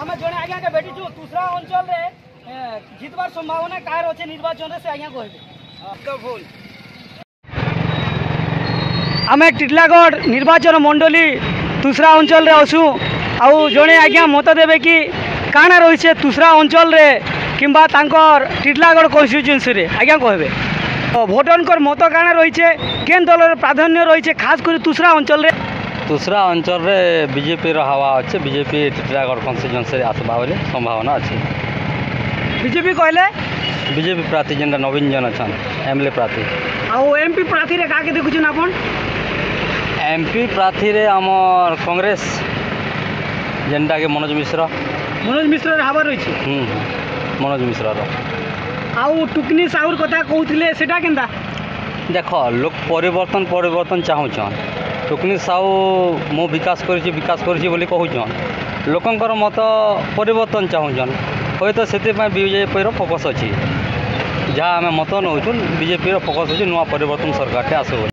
आम जड़े आज्ञा के भेटिचु दूसरा अंचल रे जितबार संभावना कार अच्छे निर्वाचन से आज्ञा कहबे भूल आम टिटलागढ़ निर्वाचन मंडली दूसरा अंचल रे असु आउ जड़े आज्ञा मत देवे कि काना रही दूसरा अंचल रे किंबा तांकर टिटलागढ़ कन्स्टिट्यूएंसी रे आज्ञा कहबे भोटरकर मत काना रही केन दल प्राधान्य रही खास कर दूसरा अंचल रे बीजेपी हवा अच्छे बीजेपी टिटलागढ़ कन्स्टिट्यूएंसी आसवा बोले संभावना अच्छे बीजेपी कहले बीजेपी प्रार्थी जेनटा नवीन जन अच्छा एमएलए प्रार्थी आउ एमपी प्रार्थी रे काके देखुछन आपन एमपी प्रार्थी रे आमर कांग्रेस जेनटा के मनोज मिश्र हवा रही मनोज मिश्र आउ टुकनी साहुर कथा कहूथिले सेटा केनता देख लोक परिवर्तन चाहून टुकनी साहू मो विकास करी बोली कहून लोकंर मत परिवर्तन चाहून हे तो से बीजेपी फोकस अच्छी जहाँ आम मत नौ बीजेपी फोकस अच्छी नुआ परिवर्तन सरकार आसो।